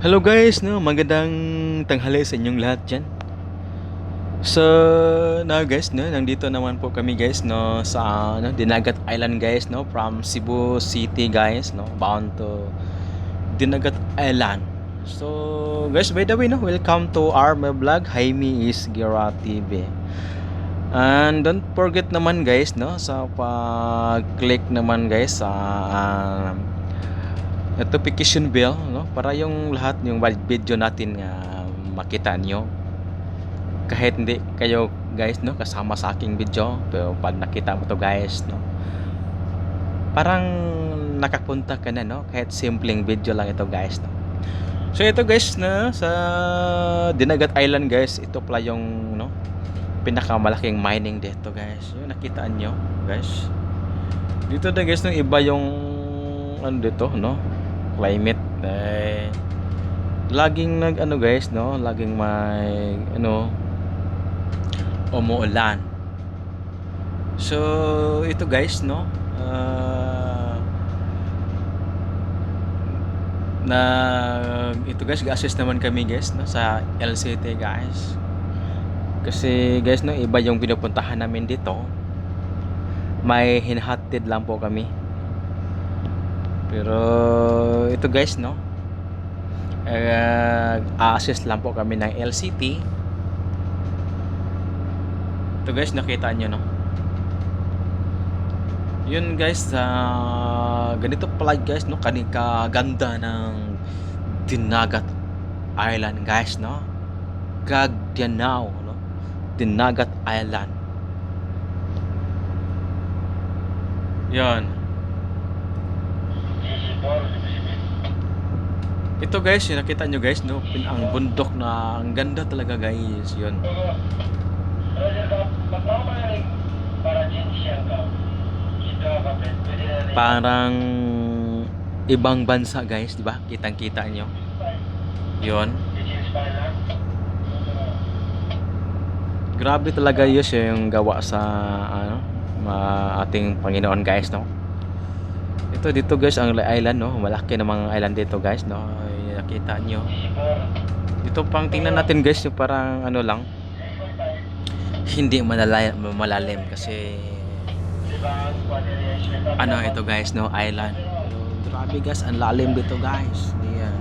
Hello guys, no, magandang tanghali sa inyong lahat diyan. So, na guys, no, nandito naman po kami guys, no, sa Dinagat Island guys, no, from Cebu City guys, no, bound to Dinagat Island. So, guys, by the way, no, welcome to our my vlog, Jaime is Gira TV. And don't forget naman guys, no, sa pag-click naman guys sa notification bell, no, para yung lahat yung video natin makita nyo kahit hindi kayo guys, no, kasama sa aking video, pero pag nakita mo to guys, no, parang nakapunta ka na, no, kahit simpleng video lang ito guys, no. So ito guys, na sa Dinagat Island guys, ito pala yung, no, pinakamalaking mining dito guys. Yung nakita nyo guys, dito na guys, no, iba yung ano dito, no, climate. Laging guys, no, laging may umuulan. So ito guys, no, na ito guys, ga-assist naman kami guys, no, sa LCT guys, kasi guys, no, iba yung pinupuntahan namin dito. May hinahatid lang po kami, pero ito guys, no, assist lang po kami ng LCT. Ito guys, nakita nyo, no, yun guys, ganito pala guys, no, kaganda ng Dinagat Island guys, no, Gagdianao, no, Dinagat Island. Yan. Ito guys, yung nakita nyo guys, no, ang bundok na ang ganda talaga guys, yun. Parang ibang bansa guys, di ba? Kitang-kita nyo. Yun. Grabe talaga yun yung gawa sa ating Panginoon guys, no. Ito dito guys, ang island, no, malaki namang island dito guys, no. Nakita nyo. Dito pang tingnan natin guys, yung parang lang, hindi malalim kasi ito guys, no, island. Grabe guys, ang lalim dito guys. Ayan.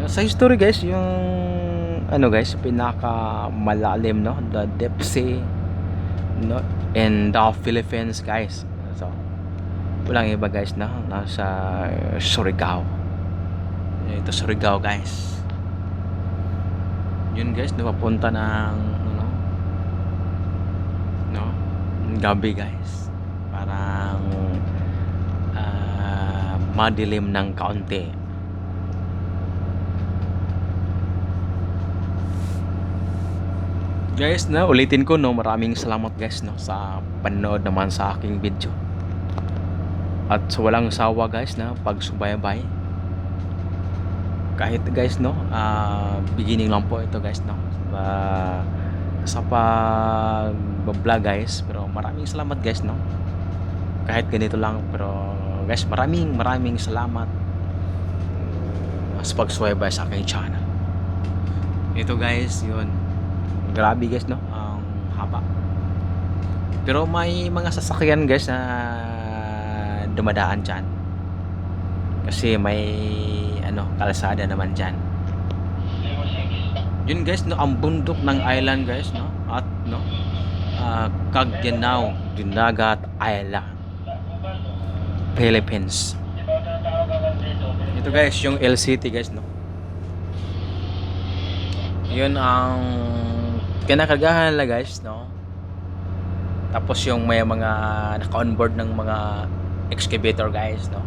Sa history guys, yung guys, pinaka malalim, no, the deep sea, no, in the Philippines guys. So walang iba guys, no, nasa Surigao. Ito Surigao guys. Yun guys, napapunta ng gabi guys, parang madilim ng kaunti. Guys, na ulitin ko, no, maraming salamat guys, no, sa panood naman sa aking video at sa walang sawa guys na pagsubaybay. Kahit guys, no, beginning lang po ito guys, no, sa pag-vlog guys, pero maraming salamat guys, no, kahit ganito lang, pero guys, maraming salamat sa pagsubaybay sa aking channel. Ito guys, yun, grabe guys, no, ang haba, pero may mga sasakyan guys na dumadaan dyan kasi may kalsada naman dyan. Yun guys, no, ang bundok ng island guys, no, at no, Gagdianao, Dinagat Island, Philippines. Ito guys, yung LCT guys, no, yun ang kinakargahan nila guys, no. Tapos yung may mga naka-onboard ng mga excavator guys, no,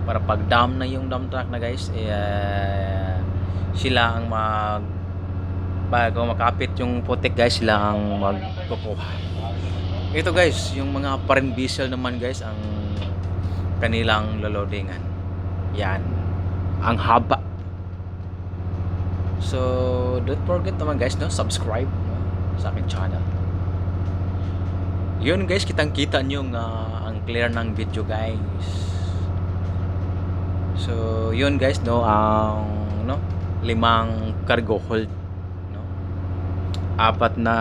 para pag dam na yung dump truck na guys, sila ang bago makapit yung putik guys, sila ang magkukuha. Ito guys, yung mga parin diesel naman guys, ang kanilang lolodingan. Yan, ang haba. So don't forget naman guys, no, subscribe, no, sa akin channel. Yun guys, kitang kita nyo ang clear ng video guys. So, yun guys, no, ang no, 5 cargo hold, no. 4 na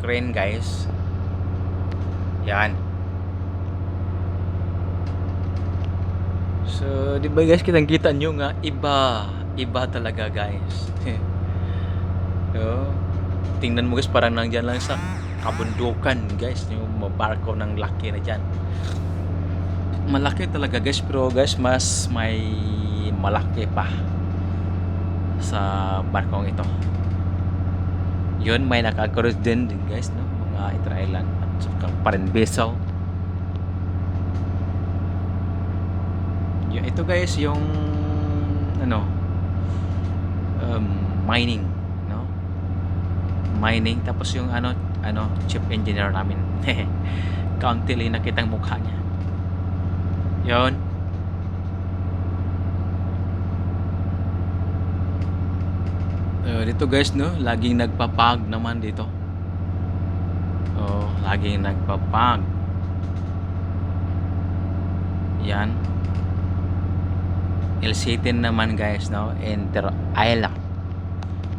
crane guys. Yan. So, 'di ba guys, kitang-kita nyo nga iba talaga guys. So, tingnan mo guys, parang nandiyan lang sa kabundukan guys, yung mga barko ng laki na dyan. Malaki talaga guys, pero guys, mas may malaki pa sa barkong ito. Yun, may naka-cruise din guys, no, mga Inter-island at saka pa rin vessel. Ito guys, yung ano, mining, no, mining. Tapos yung ano chief engineer namin. Kaunti lang nakitang mukha niya. Yun. Dito guys, no, laging nagpapag naman dito. Laging nagpapag. Yan. L18 naman guys, no, Inter-island.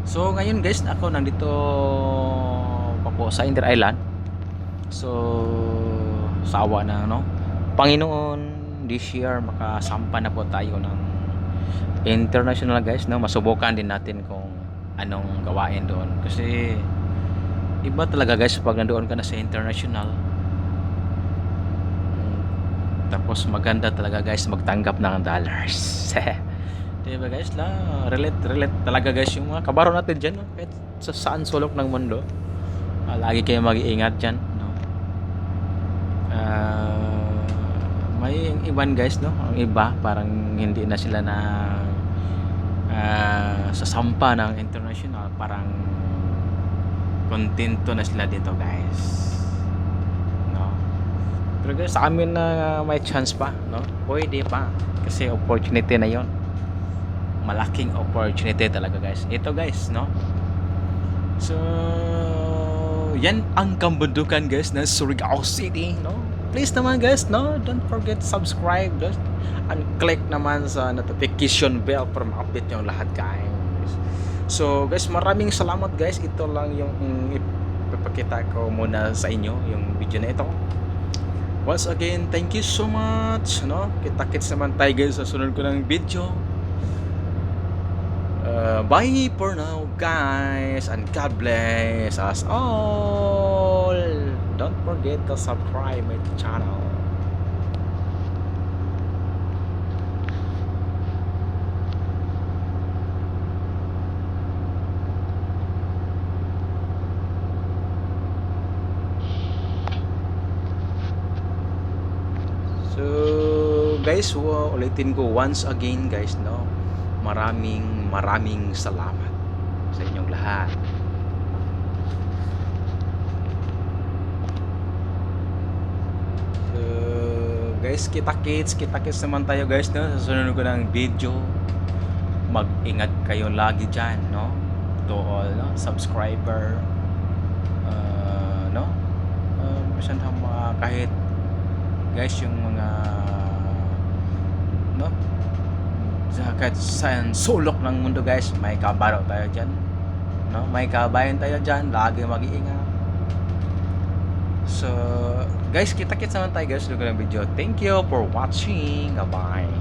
So ngayon guys, ako nandito pa po sa Inter-island. So sawa na, no, Panginoon, this year makasampa na po tayo ng international guys, no. Masubukan din natin kung anong gawain doon, kasi iba talaga guys pag nandoon ka na sa international. Tapos maganda talaga guys magtanggap ng dollars. Diba guys, relate talaga guys yung mga kabaro natin dyan, no? Kahit sa saan sulok ng mundo, lagi kayo mag-iingat dyan, no? May iban guys, no, ang iba parang hindi na sila na sasampa ng international, parang kontento na sila dito guys. Pero guys, sa amin na may chance pa, no, pwede pa, kasi opportunity na yon, malaking opportunity talaga guys ito guys, no. So yan ang kabundukan guys na Surigao City, no. Please naman guys, no, don't forget to subscribe guys, and click naman sa notification bell para ma-update yung lahat guys. So guys, maraming salamat guys. Ito lang yung ipapakita ko muna sa inyo, yung video na ito. Once again, thank you so much, no. Kita-kits naman tayo guys sa sunod ko ng video. Bye for now guys, and God bless us all. Don't forget to subscribe my channel. So guys, ulitin ko once again guys, no, maraming salamat sa inyong lahat. So guys, kita-kits naman tayo guys, no, sa sunod ko ng video. Mag-ingat kayo lagi dyan, no, to all, no, subscriber, no, kahit guys yung mga, no, kahit sa sulok ng mundo guys, may kabaro tayo dyan, no, may kabayan tayo dyan, lagi mag-iingat. So guys, kita-kits naman tayo guys sa video. Thank you for watching. Bye.